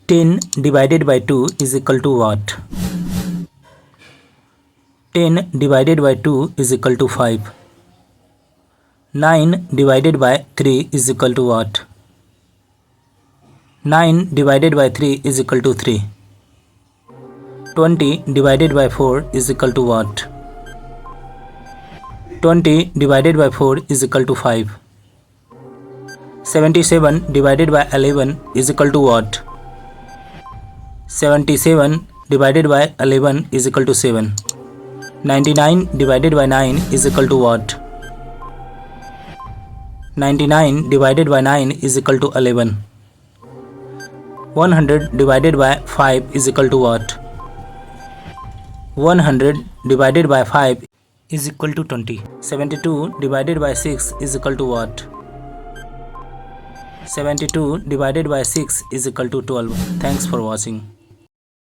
10 divided by 2 is equal to what? 10 divided by 2 is equal to 5. 9 divided by 3 is equal to what? 9 divided by 3 is equal to 3. 20 divided by 4 is equal to what? 20 divided by 4 is equal to 5. 77 divided by 11 is equal to what? 77 divided by 11 is equal to 7. 99 divided by 9 is equal to what? 99 divided by 9 is equal to 11. 100 divided by 5 is equal to what? 100 divided by 5 is equal to 20. 72 divided by 6 is equal to what? 72 divided by 6 is equal to 12. Thanks for watching.